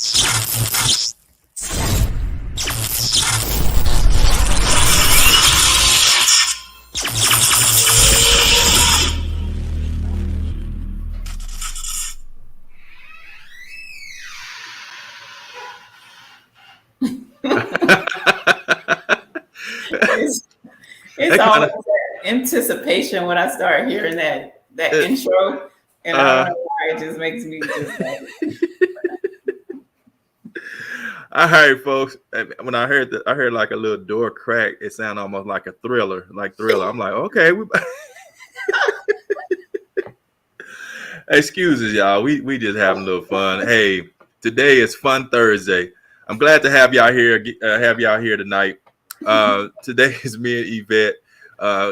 It's, it's That kind always of that anticipation when I start hearing that intro, and I don't know why it just makes me just like. I heard, folks. When I heard that, I heard like a little door crack. It sounded almost like a thriller, like Thriller. I'm like, okay, excuses, y'all. We just having a little fun. Hey, today is Fun Thursday. I'm glad to have y'all here. Have y'all here tonight. Today is me and Yvette.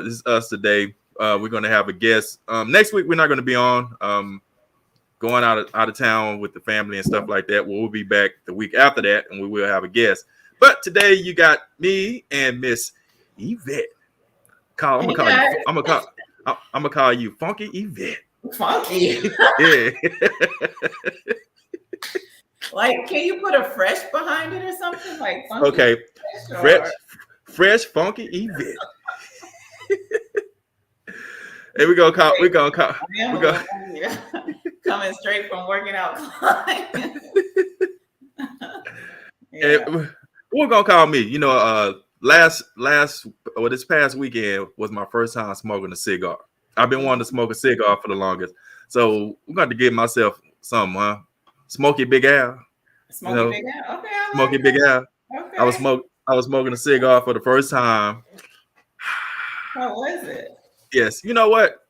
This is us today. We're gonna have a guest. Next week we're not gonna be on. Going out of town with the family and stuff like that. We'll be back the week after that, and we will have a guest. But today you got me and Miss Yvette. I'm gonna call you Funky Yvette. Funky. Yeah. Like, can you put a fresh behind it or something? Like funky. Okay. Fresh funky Yvette. Hey, coming straight from working out. Yeah. We're gonna call me. You know, this past weekend was my first time smoking a cigar. I've been wanting to smoke a cigar for the longest, so we're going to give myself some, Smoky Big Al. Smoky Big Al. Okay. Smoky Big Al. Okay. I was smoking a cigar for the first time. How was it? Yes. You know what?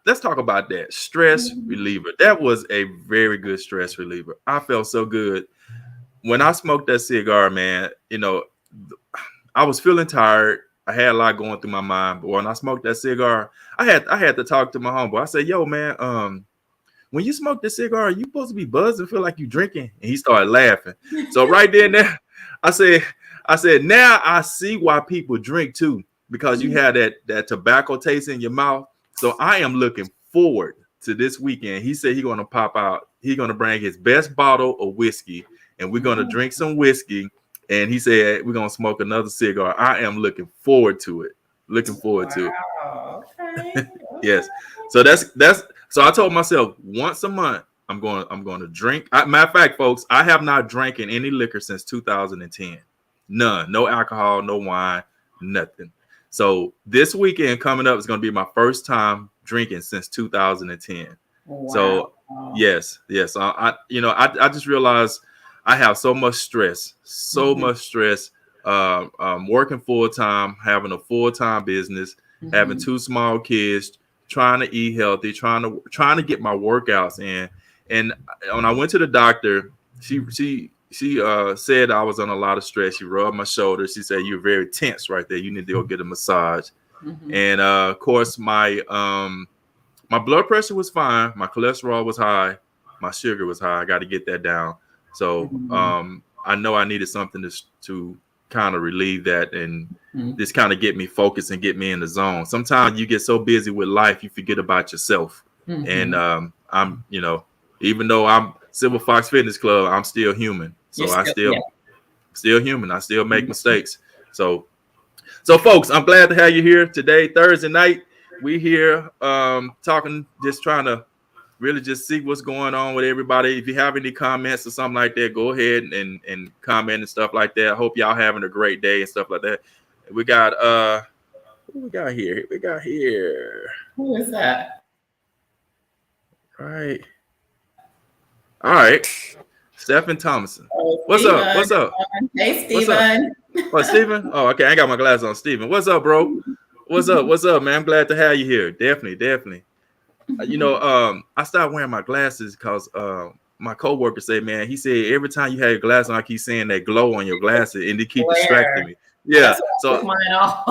Let's talk about that. Stress reliever. That was a very good stress reliever. I felt so good. When I smoked that cigar, man, you know, I was feeling tired. I had a lot going through my mind. But when I smoked that cigar, I had to talk to my homeboy. I said, yo, man, when you smoke this cigar, you supposed to be buzzed and feel like you drinking. And he started laughing. So right there, I said, now I see why people drink too, because you have that tobacco taste in your mouth. So I am looking forward to this weekend. He said he's going to pop out. He's going to bring his best bottle of whiskey, and we're going to drink some whiskey. And he said we're going to smoke another cigar. I am looking forward to it. Okay. Yes. So so I told myself once a month I'm going to drink. Matter of fact, folks, I have not drank any liquor since 2010. None. No alcohol, no wine, nothing. So this weekend coming up is going to be my first time drinking since 2010. Wow. So yes. I just realized I have so much stress, working full time, having a full time business, having 2 small kids, trying to eat healthy, trying to get my workouts in. And when I went to the doctor, she said I was on a lot of stress. She rubbed my shoulder. She said, you're very tense right there. You need to go get a massage. And of course, my blood pressure was fine. My cholesterol was high. My sugar was high. I got to get that down. So I know I needed something to kind of relieve that and just kind of get me focused and get me in the zone. Sometimes you get so busy with life, you forget about yourself. And I'm, even though I'm Silver Fox Fitness Club, I'm still human. So still human. I still make mistakes. So folks, I'm glad to have you here today, Thursday night. We here talking, just trying to really just see what's going on with everybody. If you have any comments or something like that, go ahead and comment and stuff like that. I hope y'all having a great day and stuff like that. We got who we got here? Who is that? All right. Stephen Thomason. What's up? Hey, Stephen. Stephen? Oh, okay. I ain't got my glasses on. Stephen, what's up, bro? What's up, man? I'm glad to have you here. Definitely. I started wearing my glasses because my coworker said, man, he said every time you have your glasses on, I keep seeing that glow on your glasses, and they keep distracting me. Yeah. So I took mine off.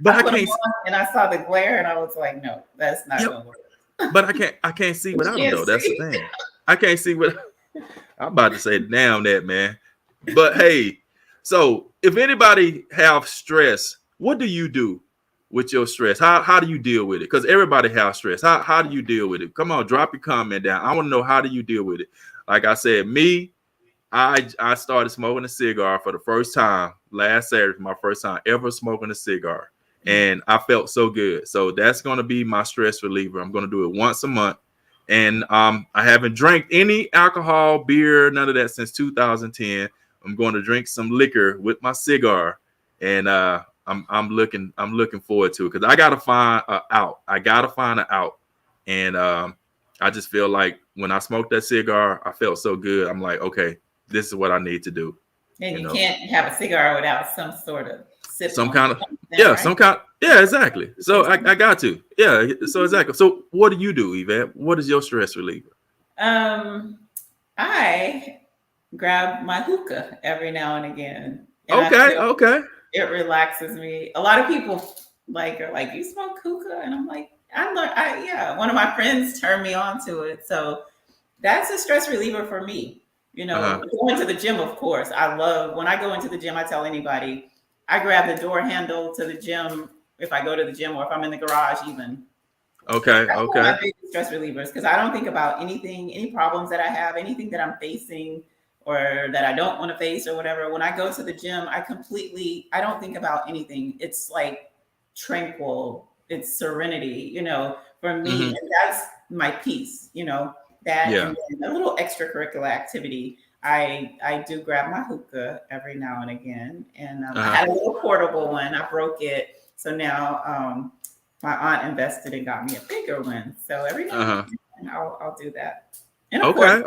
But I can't. And I saw the glare, and I was like, no, that's not gonna work. But I can't see without them though. That's the thing. I can't see what I'm about to say. Damn that, man. But hey, so if anybody have stress, what do you do with your stress? How do you deal with it? Because everybody has stress. How do you deal with it? Come on, drop your comment down. I want to know, how do you deal with it? like I said, I started smoking a cigar for the first time last Saturday, my first time ever smoking a cigar. And I felt so good. So that's going to be my stress reliever. I'm going to do it once a month. And I haven't drank any alcohol, beer, none of that since 2010. I'm going to drink some liquor with my cigar. And I'm looking forward to it because I got to find an out. I got to find an out. And I just feel like when I smoked that cigar, I felt so good. I'm like, okay, this is what I need to do. And you can't have a cigar without some sort of sip. Some kind of, yeah, right? Some kind. Yeah, exactly. So I got to. Yeah, so exactly. So what do you do, Yvette? What is your stress reliever? I grab my hookah every now and again. And okay. It relaxes me. A lot of people are like, you smoke hookah? And I'm like, yeah. One of my friends turned me on to it. So that's a stress reliever for me. You know, going to the gym, of course. I love when I go into the gym, I tell anybody, I grab the door handle to the gym if I go to the gym or if I'm in the garage even. Okay. That's one of my biggest stress relievers because I don't think about anything, any problems that I have, anything that I'm facing or that I don't want to face or whatever. When I go to the gym, I don't think about anything. It's like tranquil. It's serenity, you know, for me. And that's my peace, you know, that and then a little extracurricular activity. I do grab my hookah every now and again. And I had a little portable one. I broke it. So now my aunt invested and got me a bigger one. So every now and then I'll do that. And of course,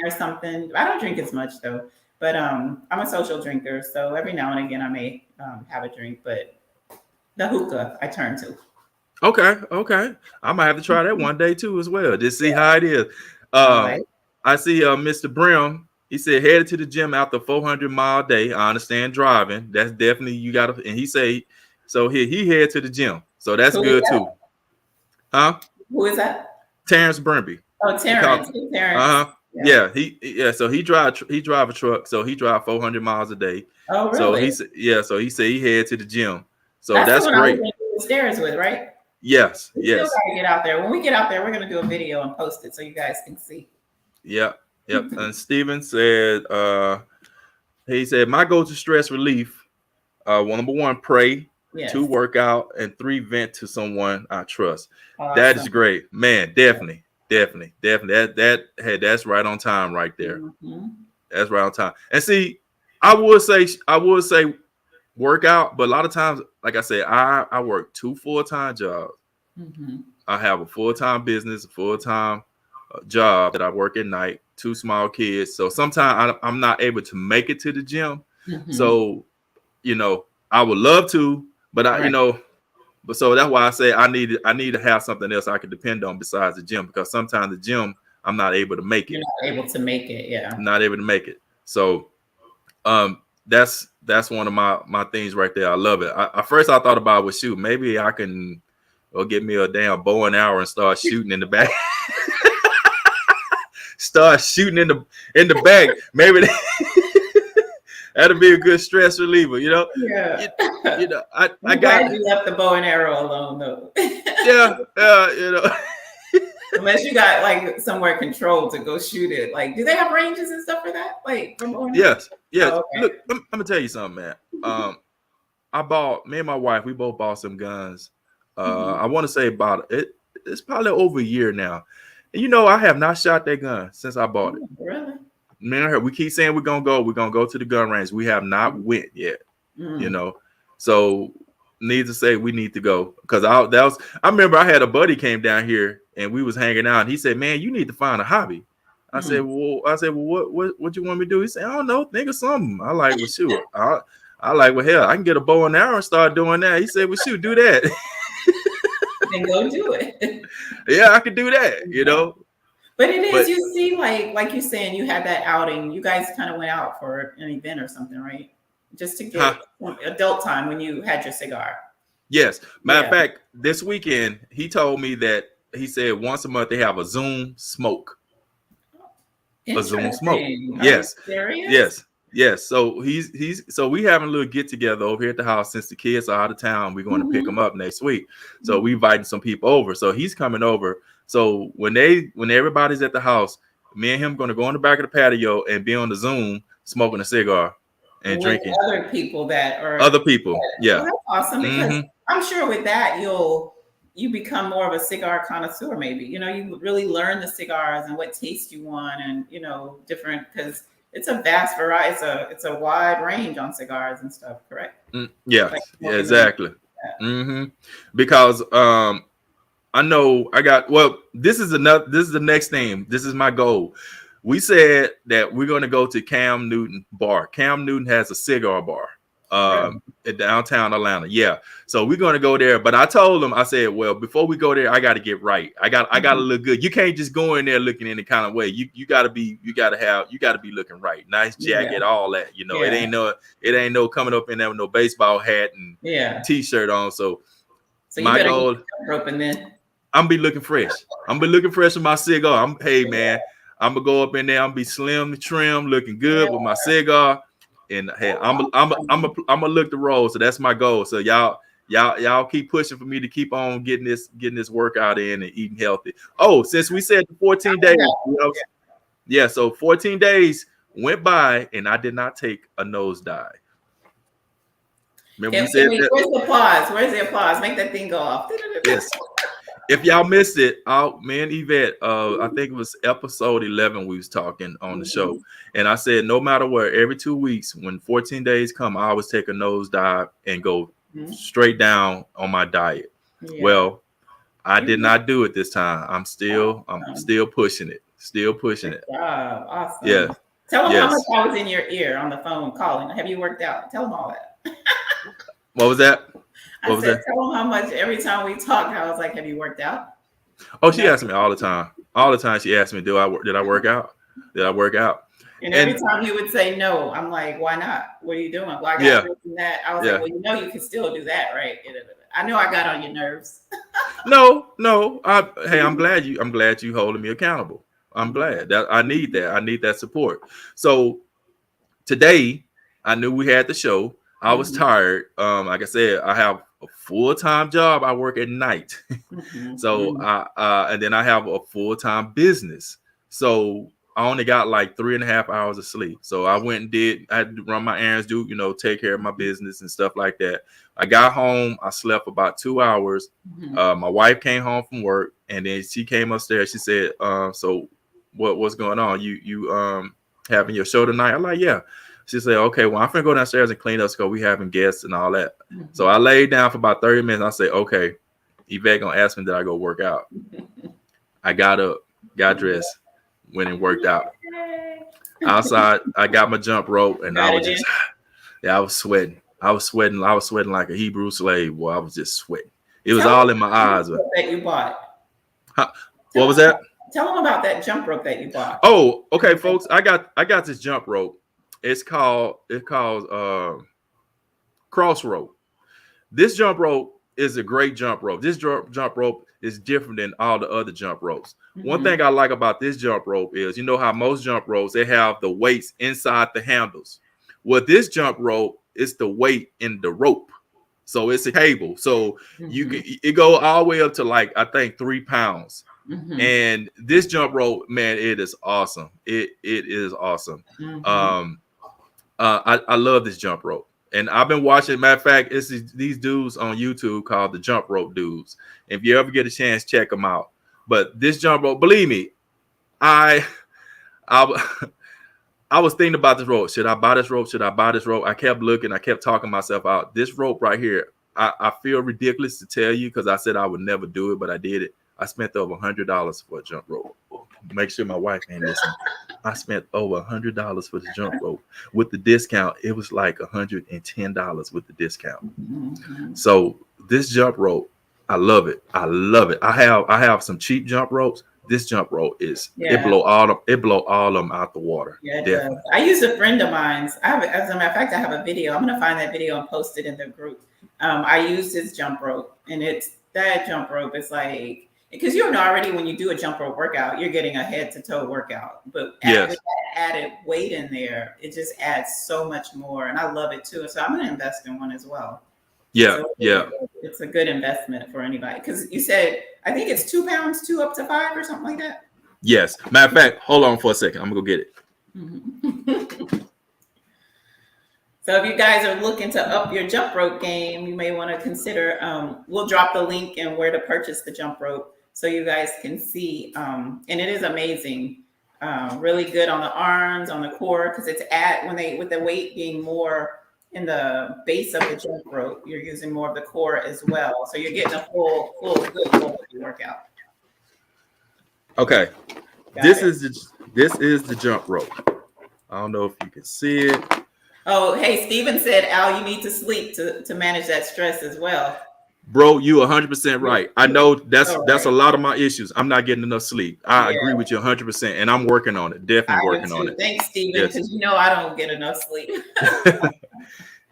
or something. I don't drink as much though, but I'm a social drinker. So every now and again I may have a drink, but the hookah I turn to. Okay. I might have to try that one day too as well. Just see how it is. I see Mr. Brim. He said headed to the gym after 400-mile day. I understand driving. That's definitely you got to. And he say so. He head to the gym. So that's good too. Huh? Who is that? Terrence Brimby. Oh, Terrence. Terrence. Yeah. So he drive a truck. So he drive 400 miles a day. Oh, really? So he said he head to the gym. So that's great. The stairs with, right? Yes. We still gotta get out there. When we get out there, we're gonna do a video and post it so you guys can see. Yep. And Steven said, he said, my go-to stress relief, number one, pray, 2, work out, and 3, vent to someone I trust. Awesome. That is great, man. Definitely. That's right on time, right there. That's right on time. And see, I would say work out, but a lot of times, like I said, I work 2 full-time jobs. I have a full-time business, a full-time job that I work at night, 2 small kids. So sometimes I'm not able to make it to the gym. So, you know, I would love to, but but so that's why I say I need to have something else I can depend on besides the gym, because sometimes the gym I'm not able to make it. You're not able to make it, yeah. I'm not able to make it. So that's one of my things right there. I love it. At first I thought about, well, shoot, maybe I can get me a damn bow and arrow and start shooting in the back. Start shooting in the back. Maybe that'll be a good stress reliever, you know. Yeah. You know, I got you left the bow and arrow alone though. Yeah, you know. Unless you got like somewhere controlled to go shoot it. Like, do they have ranges and stuff for that? Like, from bow and arrow? Yes. Oh, okay. Look, I'm gonna tell you something, man. Me and my wife, we both bought some guns. I want to say about it. It's probably over a year now. And you know, I have not shot that gun since I bought it. Really? Me and her, we keep saying we're gonna go to the gun range. We have not went yet. You know, so need to say we need to go, because I remember I had a buddy came down here and we was hanging out and he said, man, you need to find a hobby. I said, well, what you want me to do? He said, I don't know, think of something. I like, well, shoot, I like, well, hell, I can get a bow and arrow and start doing that. He said, well, shoot, do that. And go do it. Yeah, I could do that, you know. But you see, like you're saying, you had that outing. You guys kind of went out for an event or something, right? Just to get adult time when you had your cigar. Yes. Matter of fact, this weekend, he told me that he said once a month they have a Zoom smoke. A Zoom smoke. Yes. Serious? Yes. So so we having a little get together over here at the house. Since the kids are out of town, we're going to pick them up next week. So we inviting some people over. So he's coming over. So when everybody's at the house, Me and him going to go on the back of the patio and be on the Zoom smoking a cigar and with drinking. other people that are Other people, yeah. Well, that's awesome because I'm sure with that you become more of a cigar connoisseur. Maybe you really learn the cigars and what taste you want, and different because it's a vast variety. It's a wide range on cigars and stuff. Correct? Yeah, Like yeah, exactly. Because I know I got this is the next thing. This is my goal. We said that we're going to go to Cam Newton bar. Cam Newton has a cigar bar in downtown Atlanta. Yeah. So we're going to go there. But I told him, I said, well, before we go there, I got to get right. I got to look good. You can't just go in there looking any kind of way. You got to be looking right. Nice jacket, all that. It ain't no coming up in there with no baseball hat and t-shirt on. So my goal, I'm be looking fresh. I'm be looking fresh with my cigar. Hey man, I'm gonna go up in there. I'm be slim, trim, looking good with my cigar. And hey, I'm gonna look the roll. So that's my goal. So y'all keep pushing for me to keep on getting this workout in and eating healthy. Oh, since we said the 14 days, so 14 days went by and I did not take a nosedive. Remember we said that? Where's the applause? Where's the applause? Make that thing go off. Yes. If y'all missed it, me and Yvette, I think it was episode 11, we was talking on the show. And I said, no matter what, every 2 weeks, when 14 days come, I always take a nosedive and go straight down on my diet. Yeah. Well, I did not do it this time. I'm still pushing it. Still pushing it. Awesome. Yeah. Tell them how much I was in your ear on the phone calling. Have you worked out? Tell them all that. What was that? I said, tell them how much every time we talked, I was like, have you worked out? Oh, she asked me all the time. All the time she asked me, did I work out? Did I work out? And every time you would say no, I'm like, why not? What are you doing? Well, I got that. I was like, well, you can still do that, right? I know I got on your nerves. No. I'm glad you holding me accountable. I'm glad that I need that. I need that support. So today I knew we had the show. I was tired. Like I said, I have a full-time job. I work at night. So and then I have a full-time business. So I only got like 3.5 hours of sleep. So I went and I had to run my errands, take care of my business and stuff like that. I got home. I slept about 2 hours. My wife came home from work and then she came upstairs. She said, so what's going on? You having your show tonight? I'm like, yeah. She said, okay, well, I'm going to go downstairs and clean up because we having guests and all that. So I laid down for about 30 minutes. I said, okay, Yvette going to ask me that I go work out. I got up, got dressed, went and worked out. Outside, I got my jump rope and I was just, I was sweating. I was sweating like a Hebrew slave. Boy, I was just sweating. It was all in my eyes. That you bought. What was that? Tell them about that jump rope that you bought. Oh, okay, folks. I got this jump rope. It's called cross rope. This jump rope is a great jump rope. This jump rope is different than all the other jump ropes. One thing I like about this jump rope is, how most jump ropes, they have the weights inside the handles. Well, this jump rope is the weight in the rope. So it's a cable. So it go all the way up to like, I think 3 pounds. And this jump rope, man, it is awesome. It is awesome. I love this jump rope. And I've been watching, matter of fact, it's these dudes on YouTube called the Jump Rope Dudes. If you ever get a chance, check them out. But this jump rope, believe me, I was thinking about this rope. Should I buy this rope? Should I buy this rope? I kept looking. I kept talking myself out. This rope right here, I feel ridiculous to tell you because I said I would never do it, but I did it. I spent over $100 for a jump rope. Make sure my wife ain't listening. I spent over $100 for the jump rope. With the discount, it was like $110 with the discount. So this jump rope, I love it. I love it. I have some cheap jump ropes. This jump rope is it blow all of them out the water. Yeah, it does. I used a friend of mine's. As a matter of fact, I have a video. I'm gonna find that video and post it in the group. I used his jump rope, and that jump rope is like, because already when you do a jump rope workout, you're getting a head to toe workout. But with that added weight in there, it just adds so much more. And I love it too. So I'm going to invest in one as well. Yeah. So Yeah. It's a good investment for anybody. Because you said, I think it's 2 pounds, 2 up to 5 or something like that. Yes. Matter of fact, hold on for a second. I'm gonna go get it. Mhm. So if you guys are looking to up your jump rope game, you may want to consider. We'll drop the link and where to purchase the jump rope so you guys can see. And it is amazing, really good on the arms, on the core, because it's at when they with the weight being more in the base of the jump rope, you're using more of the core as well. So you're getting a full good quality workout. Okay. Got This it. is the jump rope. I don't know if you can see it. Oh, hey, Steven said, Al, you need to sleep to manage that stress as well. Bro, you 100% right. I know that's All a right. lot of my issues. I'm not getting enough sleep. I Yeah, agree with you 100%, and I'm working on it. Definitely I do working on too. it. Thanks, Steven, Yes. because you know I don't get enough sleep.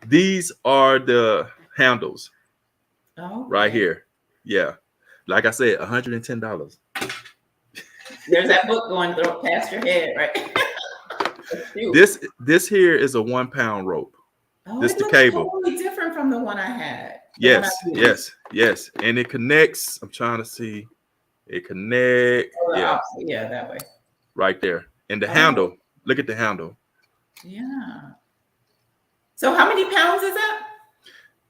These are the handles Oh, right okay. here. Yeah. Like I said, $110. There's that book going through past your head, right? Shoot. This here is a 1 pound rope. Oh, This it the looks cable. totally different from the one I had. The one I Yes, used. yes, yes. And it connects. I'm trying to see. It connect. Oh, the Yeah, opposite. Yeah, that way. right there. And the Oh, handle. Look at the handle. yeah. So how many pounds is that?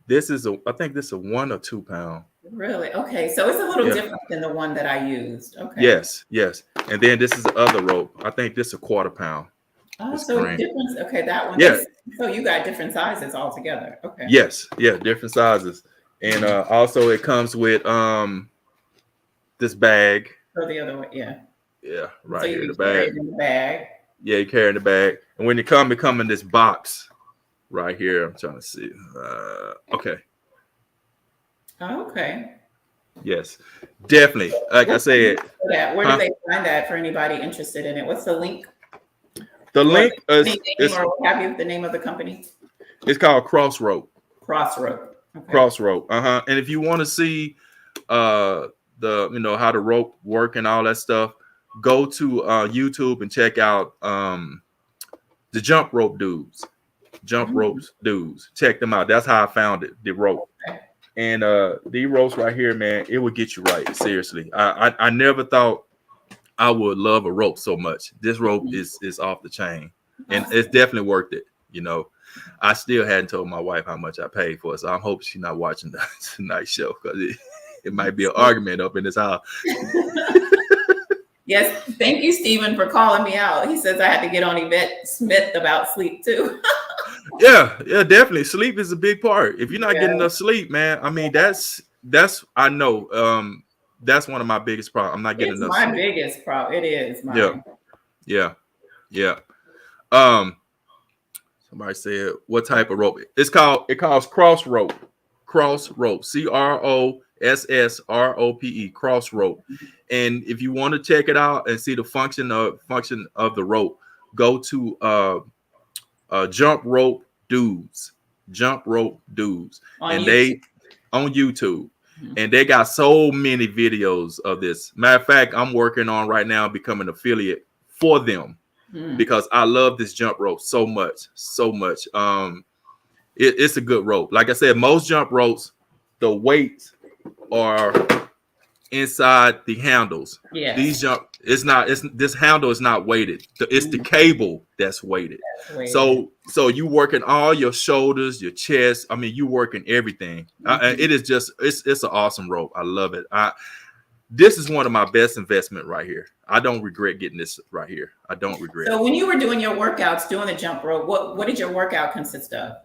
I think this is a 1 or 2 pound. Really? Okay. So it's a little Yeah. different than the one that I used. Okay. Yes, yes. And then this is the other rope. I think this is a 1/4 pound. Oh, It's so it's green. different. Okay, that one. Yeah. So you got different sizes altogether. Okay. Yes. Yeah. Different sizes. And Mhm. also it comes with this bag. So the other way, yeah. Yeah, So right you here, the can carry bag. it in the bag. Yeah, you carry in the bag. And when it come in this box right here. I'm trying to see. Okay. Oh, okay. Yes. Definitely. Like I What's the said, link for that? Where do huh? they find that for anybody interested in it? What's the link The or link the name or what have you? The name of the company? it's called Crossrope. Crossroad. Okay. Crossrope. Uh-huh. And if you want to see how the rope work and all that stuff, go to YouTube and check out the jump rope dudes. Jump Mm, ropes dudes. Check them out. That's how I found it, the rope. okay. And these ropes right here, man, it would get you right. Seriously. I never thought I would love a rope so much. This rope Mhm. is off the chain. And Awesome. it's definitely worth it. I still hadn't told my wife how much I paid for it. So I hope she's not watching the tonight show because it might be an argument up in this house. Yes. Thank you, Stephen, for calling me out. He says I had to get on Yvette Smith about sleep too. Yeah, definitely. Sleep is a big part. If you're not getting Yeah. enough sleep, man, I mean that's I know. That's one of my biggest problems. I'm not getting It's enough my sleep. biggest problem. It is Yeah, mine. yeah, yeah. Um, Somebody said what type of rope? It calls cross rope. Cross rope. CROSSROPE. Cross rope. And if you want to check it out and see the function of the rope, go to jump rope dudes. Jump rope dudes. On And YouTube. they on YouTube. Mhm. And they got so many videos of this. Matter of fact, I'm working on right now becoming an affiliate for them Mhm. because I love this jump rope so much, so much. It's a good rope. Like I said, most jump ropes, the weights are inside the handles. Yes. This handle is not weighted. It's the Mhm. cable that's weighted. Wait. So you working all your shoulders, your chest. I mean, you working everything. Mhm. It is just it's an awesome rope. I love it. This is one of my best investment right here. I don't regret getting this right here. I don't regret it. So when you were doing your workouts, doing the jump rope, what did your workout consist of?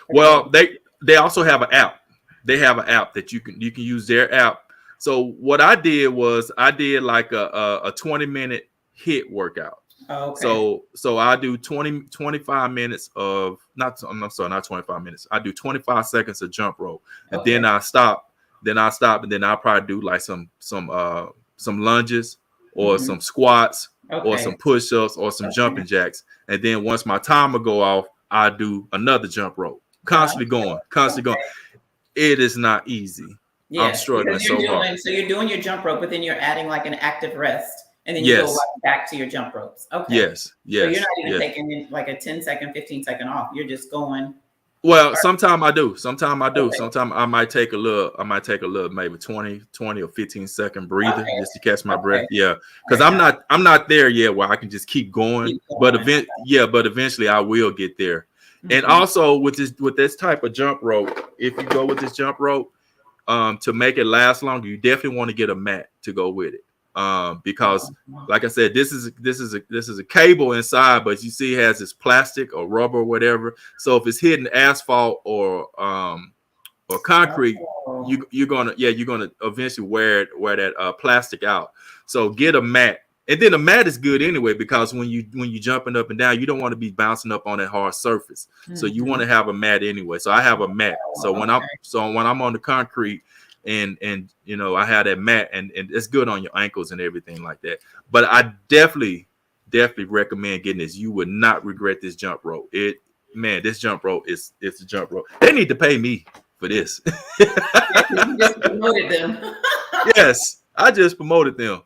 Well, they also have an app. They have an app that you can use their app. So what I did was I did like a 20-minute hit workout. Oh, okay. So I do 25 minutes of I'm sorry, not 25 minutes. I do 25 seconds of jump rope. And Okay. then I stop. And then I'll probably do like some lunges or Mhm. some squats or Okay. some push-ups or some Okay. jumping jacks. And then once my timer go off, I do another jump rope. Constantly going. Okay. It is not easy. I'm Yes, struggling because so hard. you're doing your jump rope, but then you're adding like an active rest, and then you go Yes, right back to your jump ropes. Okay. yes, So you're yes, not even yes. taking like a 10-second, 15-second off. You're just going. Well, sometime I do. Sometime I do. Okay. Sometime I might take a little. I might take a little, maybe 20 or 15-second breather Okay. just to catch my breath. Okay. Yeah, All because right. Got it. I'm not there yet where I can just keep going. Keep But going. but eventually I will get there. And Mhm. also with this type of jump rope, if you go with this jump rope, to make it last longer, you definitely want to get a mat to go with it. Because like I said, this is a cable inside, but you see it has this plastic or rubber or whatever. So if it's hitting asphalt or concrete, Oh, you're gonna eventually wear that plastic out. So get a mat. And then a mat is good anyway, because when you jumping up and down, you don't want to be bouncing up on that hard surface. So you want mhm. to have a mat anyway. So I have a mat. So Oh, okay. when I'm on the concrete and I have that mat, and it's good on your ankles and everything like that. But I definitely recommend getting this. You would not regret this jump rope. This jump rope it's a jump rope. They need to pay me for this. Yeah, 'cause you just promoted them. Yes, I just promoted them.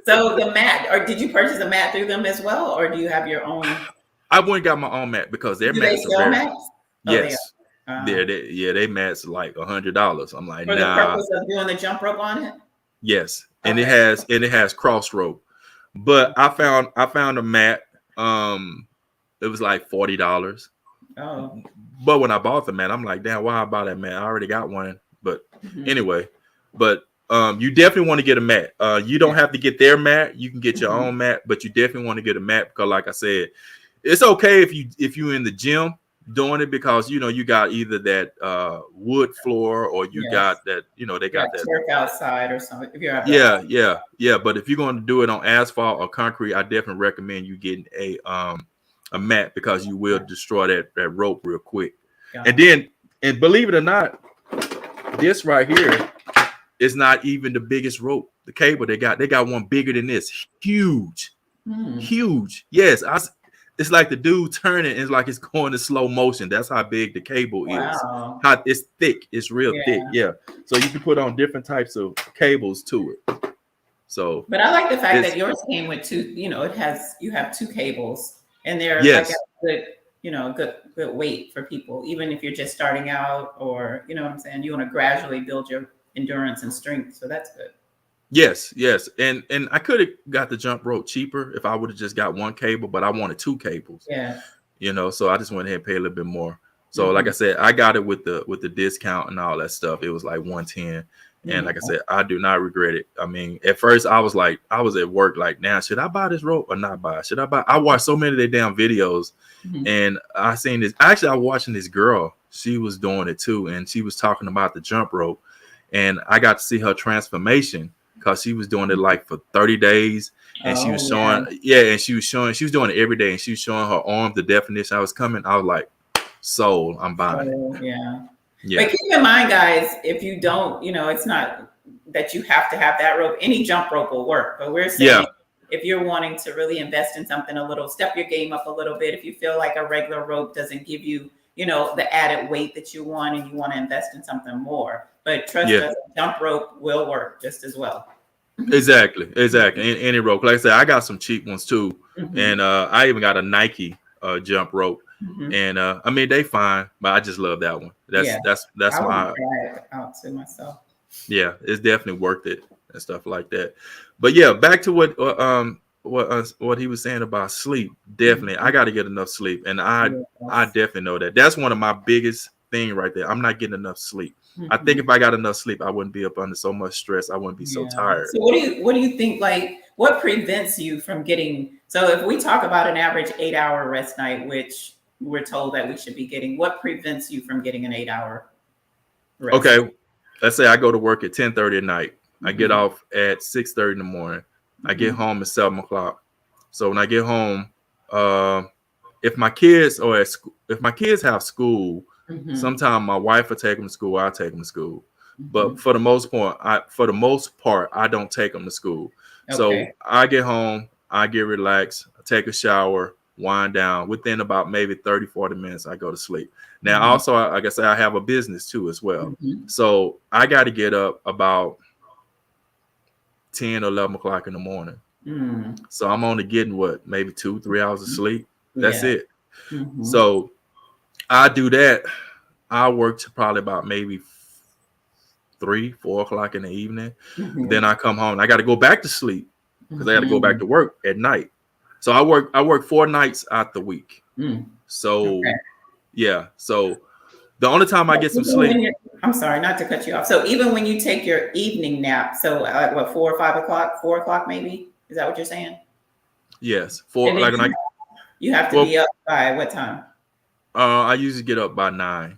So the mat, or did you purchase a mat through them as well, or do you have your own? I went and got my own mat because their Do they mats are sell very mats? Oh, they yes. are. They mats like $100. I'm like, For the nah, purpose of doing the jump rope on it? yes. And Okay. it has cross rope. But I found a mat. It was like $40. Oh. But when I bought the mat, I'm like, damn, why I buy that mat? I already got one. But Mhm. anyway, but you definitely want to get a mat. You don't Yeah. have to get their mat. You can get your Mhm. own mat, but you definitely want to get a mat because, like I said, it's okay if you in the gym doing it, because you got either that wood floor, or you Yes. got that they Yeah, got that. turf outside or something. If you're outside. Yeah. But if you're going to do it on asphalt or concrete, I definitely recommend you getting a mat, because you will destroy that rope real quick. And Gotcha. then, and believe it or not, this right here is not even the biggest rope. The cable they got one bigger than this, Hmm. huge. Yes, it's like the dude turning, it's like it's going in slow motion. That's how big the cable is. Wow. How it's thick, it's real thick. Yeah. Yeah, so you can put on different types of cables to it. So But I like the fact it's that yours came with two, you have two cables and they're like a yes, good, good weight for people, even if you're just starting out or, you know what I'm saying? You want to gradually build your endurance and strength. So that's good. yes, and I could have got the jump rope cheaper if I would have just got one cable, but I wanted two cables. Yes. So I just went ahead and paid a little bit more. So like Hmm. I said, I got it with the discount and all that stuff. It was like 110. And like I said, I do not regret it. I mean, at first I was at work, like, now should I buy this rope or not buy it? Should I buy? I watched so many of their damn videos, Hmm. and I seen this. Actually, I was watching this girl. She was doing it too, and she was talking about the jump rope, and I got to see her transformation because she was doing it like for 30 days, and she was Oh, yeah. showing, and she was doing it every day, and she was showing her arm, the definition I was coming. I was like, sold, I'm buying it. So, yeah. But Yeah, keep in mind, guys, if you don't, it's not that you have to have that rope. Any jump rope will work. But we're saying yeah, if you're wanting to really invest in something a little, step your game up a little bit. If you feel like a regular rope doesn't give you, the added weight that you want and you want to invest in something more. But trust yeah. us, jump rope will work just as well. Exactly. Any rope. Like I said, I got some cheap ones too, Hmm. and I even got a Nike jump rope, Hmm. and I mean they fine, but I just love that one. Yeah, That's I want to my try it out to myself. yeah. It's definitely worth it and stuff like that. But yeah, back to what he was saying about sleep. Definitely, I Mhm. got to get enough sleep, and I Yes. definitely know that. That's one of my biggest thing right there. I'm not getting enough sleep. I think Mhm. if I got enough sleep, I wouldn't be up under so much stress. I wouldn't be so Yeah. tired. So what do you think, like what prevents you from getting, so if we talk about an average 8-hour rest night, which we're told that we should be getting, what prevents you from getting an 8-hour rest? Okay, let's say I go to work at 10:30 at night. I get Hmm. off at 6:30 in the morning. I get Hmm. home at 7 o'clock. So when I get home, uh, if my kids are at school, if my kids have school, Hmm. sometimes my wife will take them to school. I'll take them to school. Hmm. But for the most part, I don't take them to school. So Okay. I get home, I get relaxed, I take a shower, wind down. Within about maybe 30, 40 minutes, I go to sleep. Now, Hmm. also, like I said, I have a business too as well. Hmm. So I got to get up about 10 or 11 o'clock in the morning. Mm. So I'm only getting what, maybe 2, 3 hours of sleep. That's Yeah. it. Hmm. So I do that. I work to probably about maybe 3, 4 o'clock in the evening. Then Mm-hmm. I come home. I got to go back to sleep because I got to go back Mm-hmm. to work at night. So I work 4 nights out the week. Mm. Okay. So yeah. So the only time I So get some even when sleep, you're, I'm sorry, not to cut you off. So even when you take your evening nap, so what, 4 or 5 o'clock, 4 o'clock maybe? Is that what you're saying? yes, And for then like when I you have to well, be up by what time? I usually get up by 9,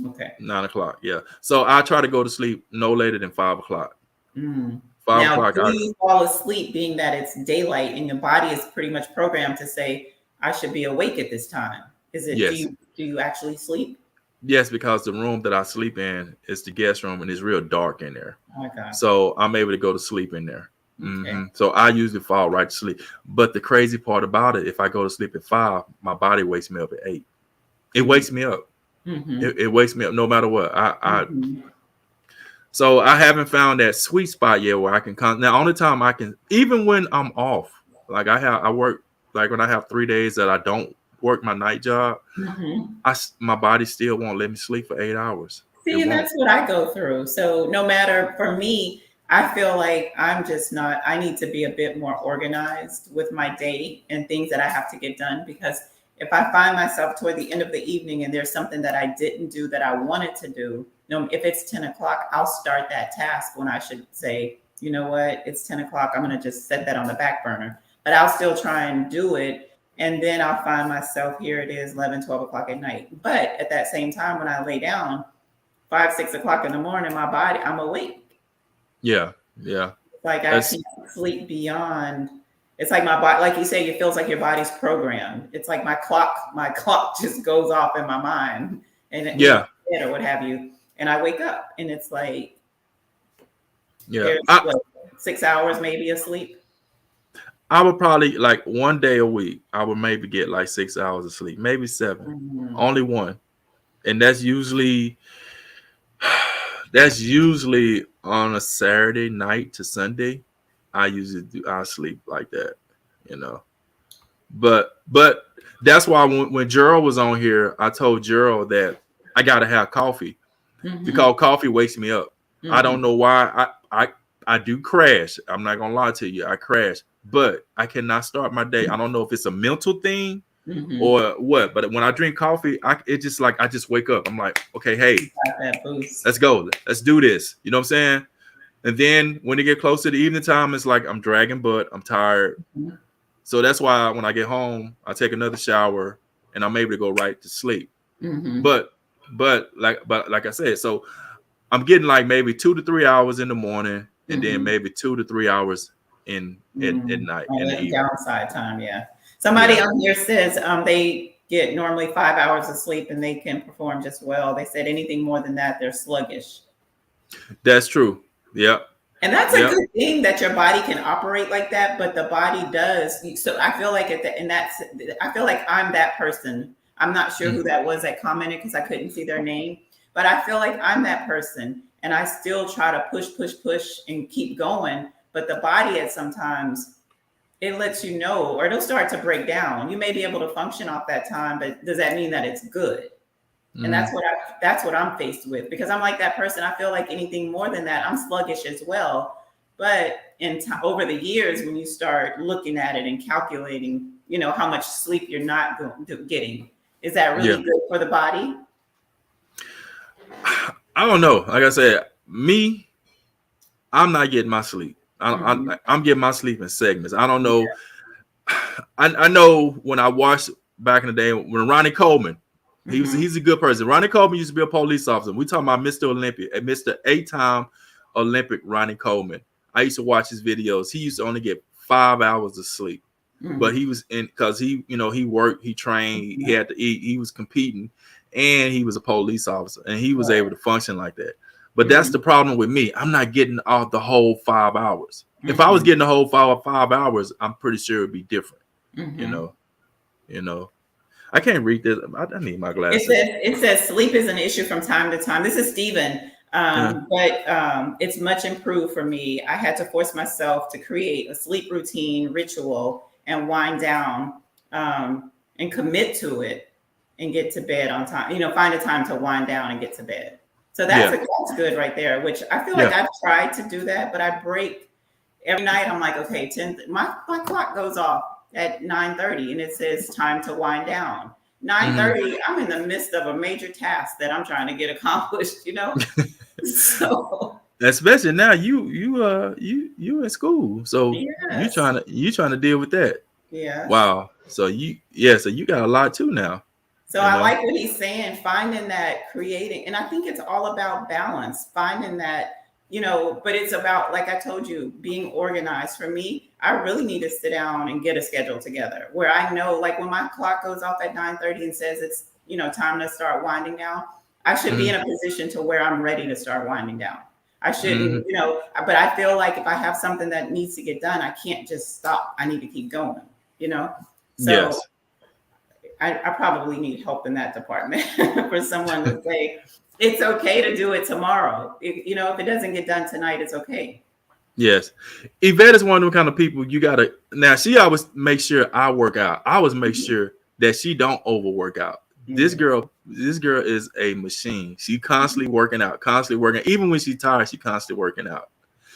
Okay. 9 o'clock. Yeah. So I try to go to sleep no later than 5 o'clock. Mm. Five Now, o'clock. do you fall asleep being that it's daylight and your body is pretty much programmed to say, I should be awake at this time? Is it, Yes. do you actually sleep? Yes, because the room that I sleep in is the guest room and it's real dark in there. Oh my God. So I'm able to go to sleep in there. Okay. So I usually fall right to sleep. But the crazy part about it, if I go to sleep at 5, my body wakes me up at 8. It wakes me up. Mm-hmm. It wakes me up no matter what. Mm-hmm. So I haven't found that sweet spot yet where I can come. Now, only time I can, even when I'm off, like I work, like when I have 3 days that I don't work my night job, Mm-hmm. my body still won't let me sleep for 8 hours. It See, and won't. that's what I go through. So no matter for me, I feel like I'm just not, I need to be a bit more organized with my day and things that I have to get done because if I find myself toward the end of the evening and there's something that I didn't do that I wanted to do, if it's 10 o'clock, I'll start that task when I should say, you know what, it's 10 o'clock. I'm going to just set that on the back burner, but I'll still try and do it. And then I'll find myself, here it is, 11, 12 o'clock at night. But at that same time, when I lay down, 5, 6 o'clock in the morning, my body, I'm awake. Yeah. Yeah. Like I That's can't sleep beyond. It's like my body, like you say, it feels like your body's programmed. It's like my clock just goes off in my mind, and yeah. or what have you. And I wake up, and it's like Yeah. there's I, what 6 hours maybe of sleep. I would probably like one day a week, I would maybe get like 6 hours of sleep, maybe 7. Mhm. Only one. And that's usually on a Saturday night to Sunday. I sleep like that, you know. But that's why when Gerald was on here, I told Gerald that I gotta have coffee Mhm. because coffee wakes me up. I don't Mhm. know why. I do crash. I'm not gonna lie to you. I crash, but I cannot start my day. I don't know if it's a mental thing Mhm. or what. But when I drink coffee, it just like I just wake up. I'm like, okay, hey, Got that boost. let's go. Let's do this. You know what I'm saying? And then when it get close to the evening time, it's like I'm dragging butt. I'm tired. Mhm. So that's why when I get home, I take another shower and I'm able to go right to sleep. Mhm. But like I said, so I'm getting like maybe 2 to 3 hours in the morning and then Mhm. maybe 2 to 3 hours at night in the evening. Downside time, yeah. Somebody Yeah, on here says they get normally 5 hours of sleep and they can perform just well. They said anything more than that, they're sluggish. that's true. Yep. And that's a Yep. good thing that your body can operate like that, but the body does. So I feel like I feel like I'm that person. I'm not sure Mm. who that was that commented because I couldn't see their name, but I feel like I'm that person, and I still try to push, push, push, and keep going. But the body, at sometimes, it lets you know, or it'll start to break down. You may be able to function off that time, but does that mean that it's good? And Mm. that's what I'm faced with because I'm like that person. I feel like anything more than that, I'm sluggish as well. But over the years, when you start looking at it and calculating, how much sleep you're not getting, is that Yeah. really good for the body? I don't know. Like I said, me, I'm not getting my sleep. Hmm. I'm getting my sleep in segments. I don't know. I know when I watched back in the day when Ronnie Coleman, Hmm. he's a good person. Ronnie Coleman used to be a police officer. We talking about Mr. Olympia, Mr. 8-time Olympic Ronnie Coleman. I used to watch his videos. He used to only get 5 hours of sleep, but Hmm. he was in because he worked, he trained, he had to eat, he was competing, and he was a police officer, and he was able to function like that. But that's Hmm. the problem with me. I'm not getting out the whole 5 hours. If I was Hmm. getting the whole 5 hours, I'm pretty sure it'd be different. You Hmm. know, you know. I can't read this. I need my It glasses. says it says sleep is an issue from time to time. This is Stephen, Yeah. but it's much improved for me. I had to force myself to create a sleep routine, ritual, and wind down and commit to it. and get to bed on time. Find a time to wind down and get to bed. So Yeah. that's good right there, which I feel like I've tried to do that, but I break every night. I'm like, okay, 10, my clock goes off at 9:30 and it says time to wind down. 9:30, I'm in the midst of a major task that I'm trying to get accomplished, So especially now you in school. So yes. you trying to deal with that. Yeah. Wow. So you got a lot too now. So I like what he's saying, finding that, creating, and I think it's all about balance, finding that, but it's about, like I told you, being organized. For me, I really need to sit down and get a schedule together where I know, like when my clock goes off at 9:30 and says it's, time to start winding down, I should be in a position to where I'm ready to start winding down. I shouldn't, but I feel like if I have something that needs to get done, I can't just stop. I need to keep going, So yes. I probably need help in that department for someone to say, it's okay to do it tomorrow. If it doesn't get done tonight, it's okay. Yes. Yvette is one of them kind of people you got to, now she always make sure I work out. I always make sure that she don't overwork out. This girl is a machine. She constantly working out, constantly working. Even when she's tired, she constantly working out.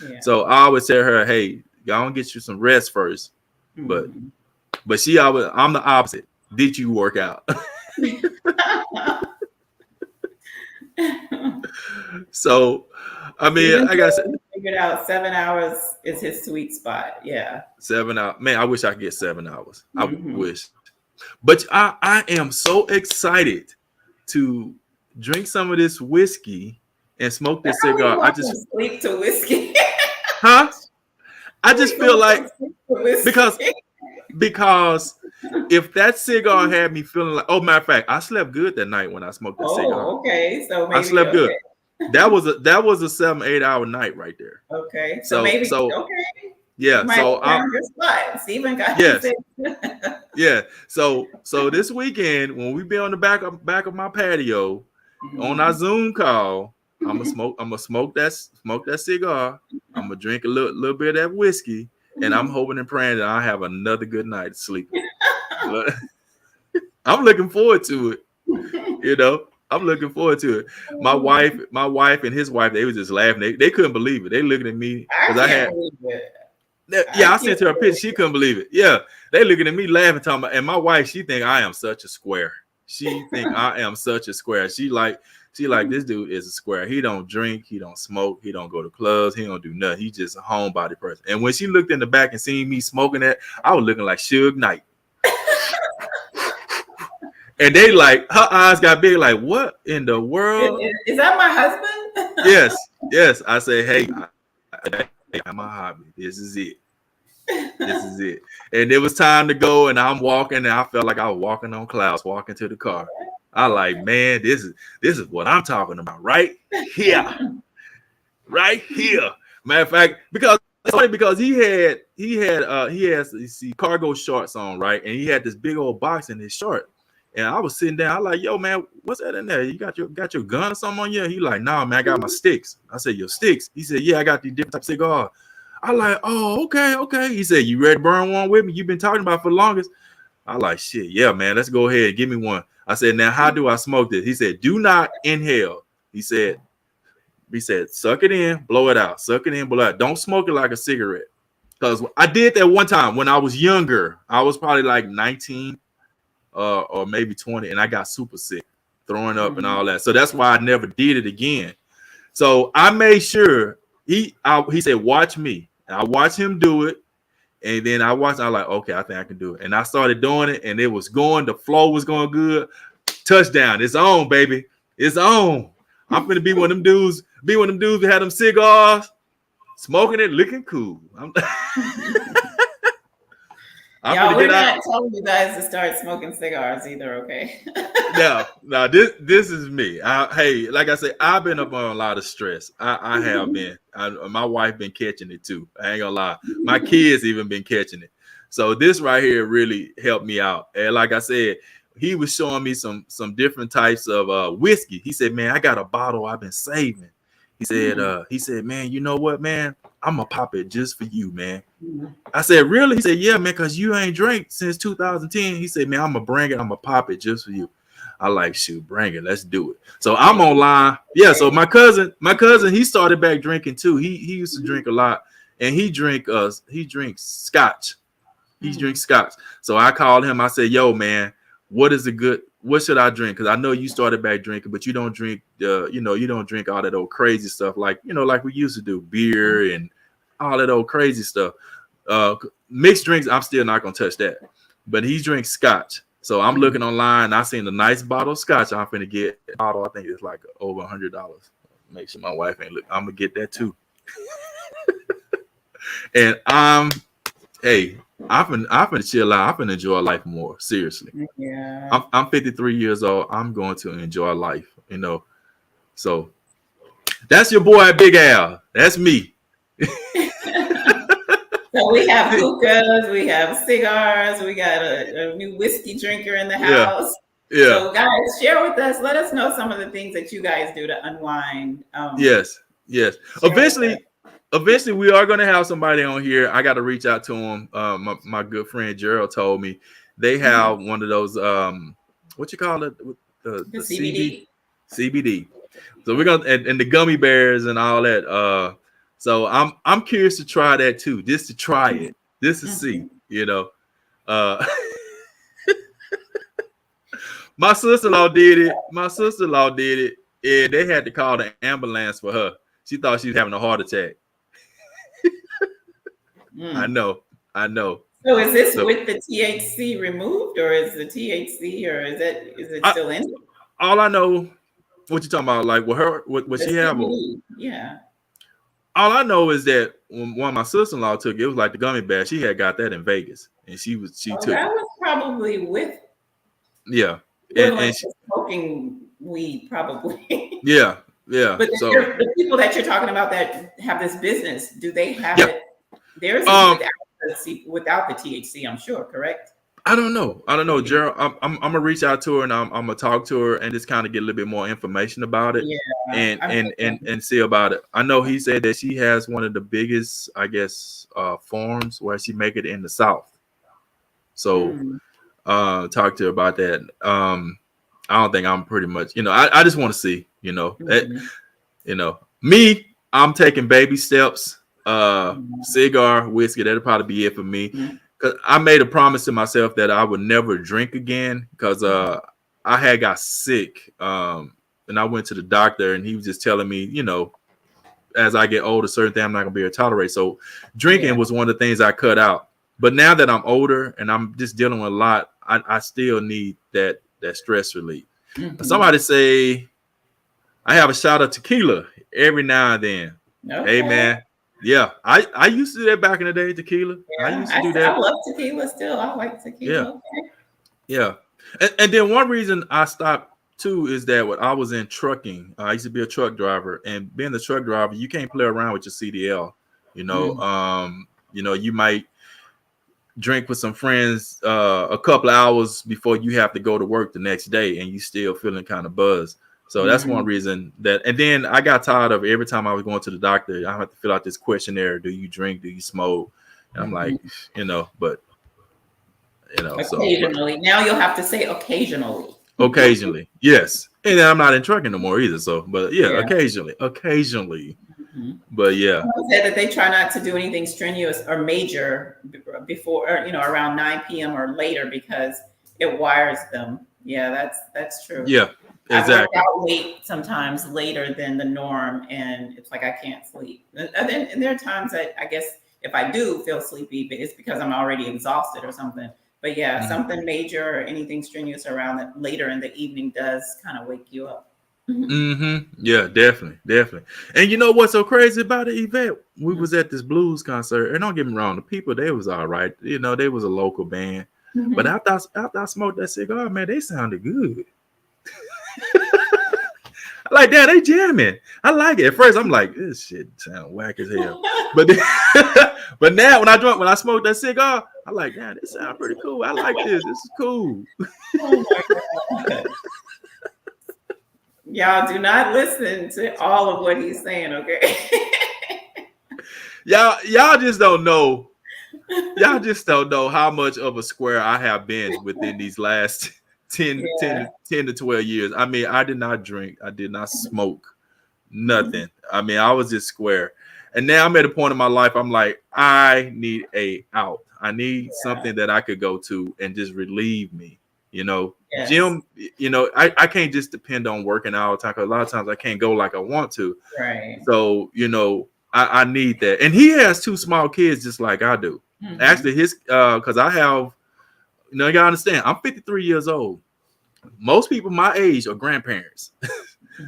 Yeah. So I always tell her, hey, y'all get you some rest first. But she always, I'm the opposite. Did you work out? So, I mean, like I said, figured out 7 hours is his sweet spot. Yeah. 7 hours. Man, I wish I could get 7 hours. I wish. But I am so excited to drink some of this whiskey and smoke this cigar. I just sleep to whiskey. Huh? I just feel like because if that cigar had me feeling like, matter of fact, I slept good that night when I smoked that cigar. Okay, so maybe I slept good. That was a 7-8 hour night right there. Okay, so maybe okay. Yeah, so Stephen got yeah. So this weekend when we be on the back of my patio on our Zoom call, I'm gonna smoke that cigar. I'm gonna drink a little bit of that whiskey, and I'm hoping and praying that I have another good night of sleep. I'm looking forward to it. I'm looking forward to it. My wife and his wife, they was just laughing. They couldn't believe it. They looking at me because I sent her a picture. She couldn't believe it. Yeah, they looking at me laughing, talking about, and my wife, she think I am such a square. She think I am such a square. She like this dude is a square. He don't drink, he don't smoke, he don't go to clubs, he don't do nothing. He's just a homebody person. And when she looked in the back and seen me smoking that, I was looking like Suge Knight. And they like, her eyes got big, like, what in the world? Is that my husband? Yes. I say, hey, I'm my hobby. This is it. And it was time to go, and I'm walking, and I felt like I was walking on clouds, walking to the car. I like, man, this is what I'm talking about right here. Right here. Matter of fact, because it's funny because he has cargo shorts on, right? And he had this big old box in his short. And I was sitting down. I like, yo, man, what's that in there? You got your gun or something on you? He like, nah, man, I got my sticks. I said, your sticks? He said, yeah, I got these different types of cigars. I like, oh, okay. He said, you ready to burn one with me? You've been talking about it for the longest. I like, shit, yeah, man, let's go ahead. Give me one. I said, now, how do I smoke this? He said, do not inhale. He said, suck it in, blow it out. Suck it in, blow it out. Don't smoke it like a cigarette. Because I did that one time when I was younger. I was probably like 19. Or maybe 20, and I got super sick, throwing up and all that. So that's why I never did it again. So I made sure he said, watch me. And I watched him do it. And then I was like, okay, I think I can do it. And I started doing it, and it was going, the flow was going good. Touchdown. It's on, baby. It's on. I'm gonna be one of them dudes that had them cigars, smoking it, looking cool. We're not telling you guys to start smoking cigars either, okay? No, this is me. Hey, like I said, I've been up on a lot of stress. I have been. My wife been catching it too. I ain't gonna lie. My kids even been catching it. So this right here really helped me out. And like I said, he was showing me some different types of whiskey. He said, man, I got a bottle I've been saving. He said, man, you know what, man? I'm gonna pop it just for you, man. I said, really? He said, yeah, man, because you ain't drank since 2010. He said, man, I'm gonna bring it. I'm gonna pop it just for you. I like, shoot, bring it. Let's do it. So I'm online. Yeah. So my cousin, he started back drinking too. He used to drink a lot, and he drinks scotch. He drinks scotch. So I called him. I said, yo, man, what should I drink? Because I know you started back drinking, but you don't drink you don't drink all that old crazy stuff like we used to do, beer and all that old crazy stuff. Mixed drinks, I'm still not gonna touch that. But he drinks scotch. So I'm looking online. I seen a nice bottle of scotch. I'm finna get a bottle. I think it's like over $100. Make sure my wife ain't look. I'm gonna get that too. And I'm finna chill out. I'm finna enjoy life more. Seriously. Yeah. I'm 53 years old. I'm going to enjoy life. So that's your boy Big Al. That's me. So we have hookahs, we have cigars, we got a new whiskey drinker in the house. Yeah. So guys, share with us. Let us know some of the things that you guys do to unwind. Yes. Eventually, we are going to have somebody on here. I got to reach out to him. My good friend Gerald told me they have one of those. What you call it? The CBD. CBD. So we're gonna and the gummy bears and all that. So I'm curious to try that too, just to try it, just to see. My sister-in-law did it. And they had to call the ambulance for her. She thought she was having a heart attack. I know. So is this with the THC removed, or is the THC, or is it still in? All I know, what you talking about, like with her, what she have? Yeah. All I know is that when one of my sister-in-law took it was like the gummy bear. She had got that in Vegas, and she took that it. was probably with. Yeah. And smoking weed, probably. Yeah. But the people that you're talking about that have this business, do they have it? Theirs is without the THC, I'm sure, correct? I don't know, Gerald. I'm gonna reach out to her and I'm gonna talk to her and just kind of get a little bit more information about it. Yeah, and see about it. I know he said that she has one of the biggest, I guess, farms where she make it in the South. So talk to her about that. I don't think I'm pretty much, I just want to see, me, I'm taking baby steps. Cigar, whiskey, that'll probably be it for me. Cause I made a promise to myself that I would never drink again because I had got sick. And I went to the doctor and he was just telling me, as I get older, certain things I'm not gonna be able to tolerate. So drinking was one of the things I cut out. But now that I'm older and I'm just dealing with a lot, I still need that stress relief. Somebody say I have a shot of tequila every now and then. Okay. Hey man. Yeah, I used to do that back in the day, tequila. Yeah, I used to do that. I love tequila still. I like tequila. Yeah. And then one reason I stopped too is that when I was in trucking, I used to be a truck driver, and being a truck driver, you can't play around with your CDL. You might drink with some friends a couple of hours before you have to go to work the next day, and you still feeling kind of buzzed. So that's one reason and then I got tired of every time I was going to the doctor, I have to fill out this questionnaire. Do you drink? Do you smoke? And I'm like, occasionally. Now you'll have to say occasionally. Occasionally. Yes. And then I'm not in trucking no more either. So, but occasionally. But yeah. I said that they try not to do anything strenuous or major before, or, around 9 p.m. or later because it wires them. Yeah, that's true. Yeah. Exactly. I work out late sometimes later than the norm, and it's like I can't sleep. And there are times that I guess if I do feel sleepy, but it's because I'm already exhausted or something. But yeah, something major or anything strenuous around that later in the evening does kind of wake you up. Yeah, definitely. And you know what's so crazy about it, Yvette? We was at this blues concert, and don't get me wrong, the people, they was all right. They was a local band. But after I smoked that cigar, man, they sounded good. Like that, they jamming. I like it. At first, I'm like, this shit sound whack as hell. But but now when I smoke that cigar, I'm like, damn, this sound pretty cool. I like this. This is cool. Oh my God. Y'all do not listen to all of what he's saying, okay? Y'all just don't know. Y'all just don't know how much of a square I have been within these last 10 to 12 years. I mean, I did not drink. I did not smoke. Nothing. I mean, I was just square. And now I'm at a point in my life, I'm like, I need a out. I need something that I could go to and just relieve me. You know, gym, you know, I can't just depend on working out all the time, because a lot of times I can't go like I want to. Right. So, you know, I need that. And he has 2 small kids just like I do. Actually, his because I have, you know, you gotta understand, I'm 53 years old. Most people my age are grandparents.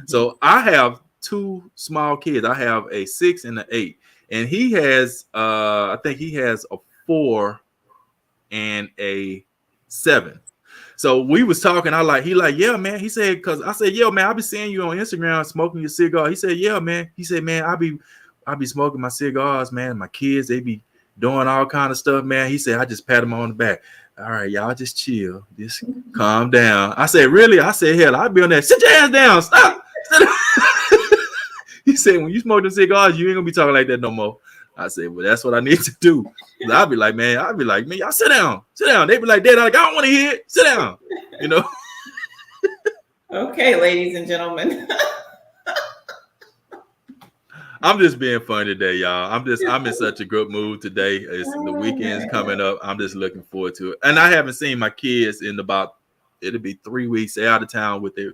So I have 2 small kids. I have a 6 and an 8. And he has I think he has a 4 and a 7. So we was talking. He like, yeah, man. He said, because I said, yeah, man, I be seeing you on Instagram smoking your cigar. He said, yeah, man. He said, man, I be smoking my cigars, man. My kids, they be doing all kind of stuff, man. He said, I just pat him on the back. All right, y'all just chill. Just calm down. I said, really? I said, hell, I'll be on that. Sit your ass down. Stop. He said, when you smoke the cigars, you ain't gonna be talking like that no more. I said, well, that's what I need to do. I'll be like, man, y'all sit down. Sit down. They be like, Dad, I don't want to hear it. Sit down. You know? Okay, ladies and gentlemen. I'm just being fun today, y'all. I'm in such a good mood today. It's the weekend's coming up. I'm just looking forward to it. And I haven't seen my kids in it'll be 3 weeks. They're out of town with their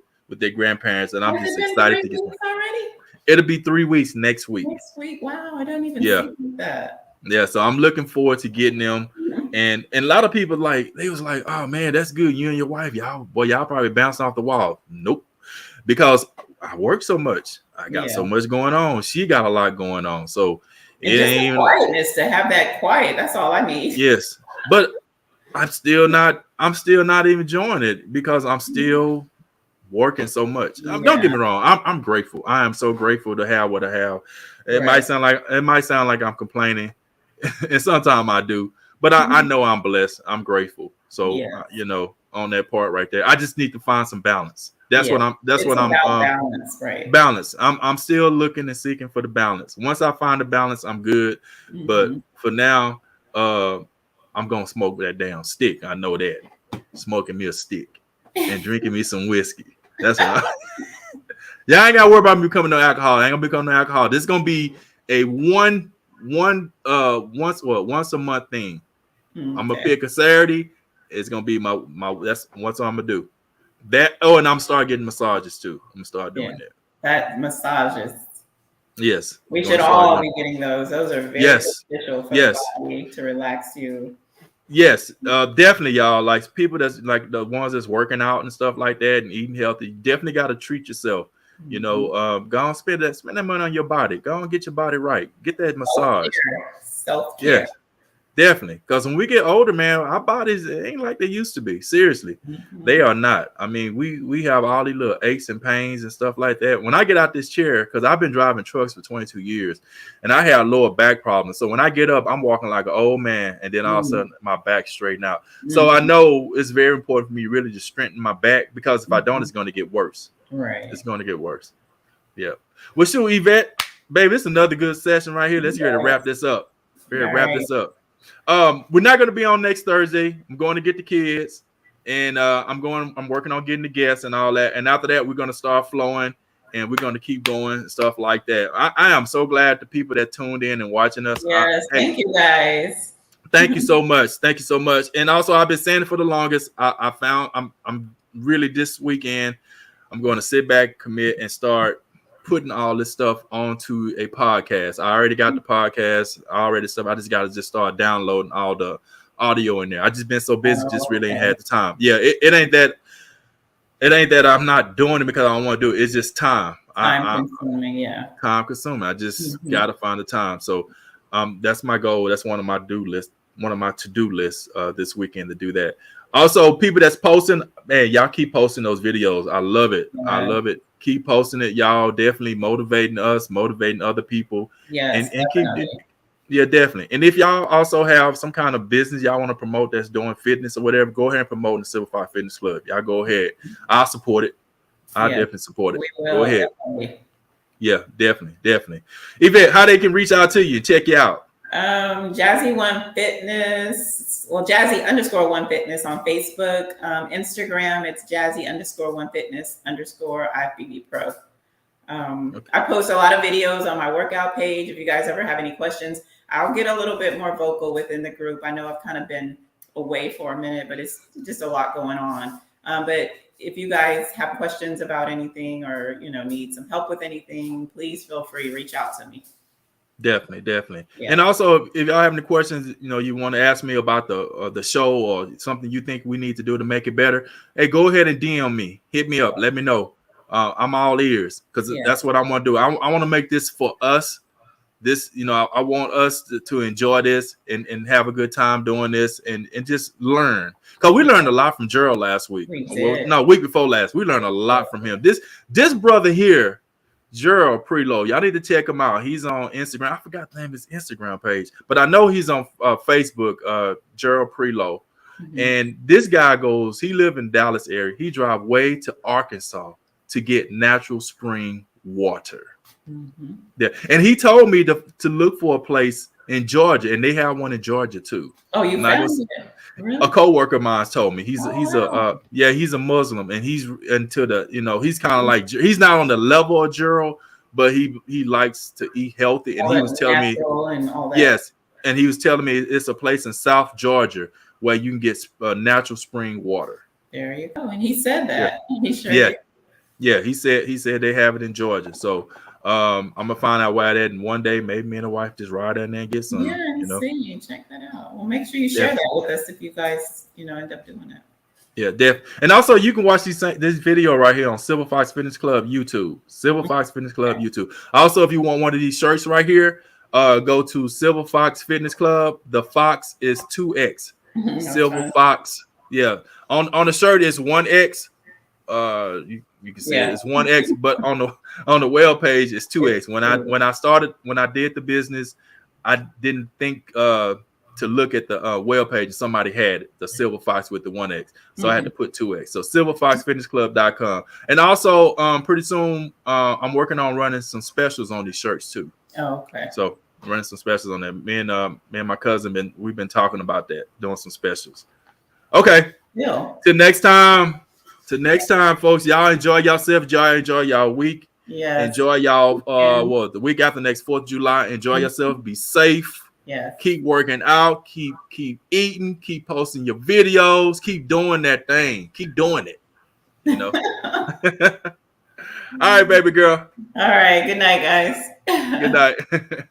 grandparents, and I'm just excited to get them. Already? It'll be 3 weeks next week. Next week. Wow, I don't even see that. Yeah, so I'm looking forward to getting them. And a lot of people they was like, oh man, that's good. You and your wife, y'all probably bouncing off the wall. Nope. Because I work so much. I got so much going on. She got a lot going on. So it ain't even quietness to have that quiet. That's all I need. Yes. But I'm still not even enjoying it because I'm still working so much. Don't get me wrong. I'm grateful. I am so grateful to have what I have. It might sound like I'm complaining, and sometimes I do. But I know I'm blessed. I'm grateful. So you know, on that part right there, I just need to find some balance. That's what I'm balance, right? Balance. I'm still looking and seeking for the balance. Once I find the balance, I'm good. But for now, I'm gonna smoke that damn stick. I know that. Smoking me a stick and drinking me some whiskey. That's what y'all ain't gotta worry about me becoming no alcohol. I ain't gonna become no alcohol. This is gonna be a once a month thing. I'm gonna pick a Saturday. It's gonna be my that's what I'm gonna do. That and I'm start getting massages too. I'm gonna start doing that. That massages. Yes. We should all be getting those. Those are very beneficial for the body to relax you. Yes, definitely, y'all. Like people that's like the ones that's working out and stuff like that and eating healthy, you definitely got to treat yourself. You know, go and spend that money on your body. Go and get your body right. Get that massage. Self-care. Yes, definitely. Because when we get older, man, our bodies ain't like they used to be. Seriously, they are not. I mean, we have all these little aches and pains and stuff like that. When I get out this chair, because I've been driving trucks for 22 years, and I have lower back problems. So when I get up, I'm walking like an old man, and then all of a sudden my back straighten out. So I know it's very important for me really to strengthen my back, because if I don't, it's going to get worse. Right. It's going to get worse. Yeah. Well, sure, Yvette, baby, it's another good session right here. Let's get ready to wrap this up. We're gonna wrap this up. We're not going to be on next Thursday. I'm going to get the kids, and I'm working on getting the guests and all that. And after that, we're going to start flowing, and we're going to keep going and stuff like that. I am so glad the people that tuned in and watching us. Yes, thank you guys. Thank you so much. Thank you so much. And also, I've been saying it for the longest. I found I'm really this weekend. I'm going to sit back, commit, and start putting all this stuff onto a podcast. I already got the podcast. I just got to start downloading all the audio in there. I just been so busy, just really ain't had the time. Yeah, it ain't that I'm not doing it because I don't want to do it. It's just time. Time consuming. Time consuming. I just got to find the time. So that's my goal. That's one of my to-do lists this weekend to do that. Also, people that's posting, man, y'all keep posting those videos. I love it. Yeah. I love it. Keep posting it. Y'all definitely motivating us, motivating other people. Yes, and definitely. And if y'all also have some kind of business y'all want to promote that's doing fitness or whatever, go ahead and promote in the Simplified Fitness Club. Y'all go ahead. I'll support it. I'll definitely support it. Go ahead. Definitely. Yeah, definitely. Yvette, how they can reach out to you, check you out. Jazzy One Fitness. Well, Jazzy_One Fitness on Facebook. Instagram, it's Jazzy_One Fitness_IFBB Pro. I post a lot of videos on my workout page. If you guys ever have any questions, I'll get a little bit more vocal within the group. I know I've kind of been away for a minute, but it's just a lot going on. But if you guys have questions about anything or, need some help with anything, please feel free to reach out to me. Definitely. Yeah. And also, if y'all have any questions, you want to ask me about the show or something you think we need to do to make it better, hey, go ahead and DM me. Hit me up. Let me know. I'm all ears because that's what I want to do. I want to make this for us. This, I want us to enjoy this and have a good time doing this and just learn. Because we learned a lot from Gerald last week. Week before last. We learned a lot from him. This brother here, Gerald Prelow, y'all need to check him out. He's on Instagram. I forgot the name of his Instagram page, but I know he's on Facebook, Gerald Prelow. Mm-hmm. And this guy he live in Dallas area. He drive way to Arkansas to get natural spring water. Mm-hmm. Yeah, and he told me to look for a place in Georgia, and they have one in Georgia too. Oh, you found it? Really? A co-worker of mine told me he's a Muslim, and he's into the he's kind of like, he's not on the level of Gerald, but he likes to eat healthy, and he was telling me and all that. Yes, and he was telling me it's a place in South Georgia where you can get natural spring water. There you go, and he said that. Yeah. He sure did. Yeah, he said they have it in Georgia, so. I'm gonna find out why that, and one day maybe me and the wife just ride down there and get some. See, check that out. Well, make sure you share that with us if you guys, end up doing it. Yeah, and also you can watch this video right here on Silver Fox Fitness Club YouTube. Silver Fox Fitness Club YouTube. Also, if you want one of these shirts right here, go to Silver Fox Fitness Club. The Fox is 2X. Silver Fox. Yeah, on the shirt is 1X. You can see it's 1X, but on the web page it's 2X. When I did the business, I didn't think to look at the web page. Somebody had it, the Silver Fox with the 1X, so I had to put 2X. So silverfoxfitnessclub.com. And also pretty soon I'm working on running some specials on these shirts too. Oh, okay. So running some specials on them. Me and my cousin we've been talking about that, doing some specials. Okay. Yeah. Till next time, folks. Y'all enjoy yourself. Y'all enjoy y'all week. Yeah. Enjoy y'all the week after next 4th of July. Enjoy yourself. Be safe. Yeah. Keep working out. Keep eating. Keep posting your videos. Keep doing that thing. Keep doing it. All right, baby girl. All right. Good night, guys. Good night.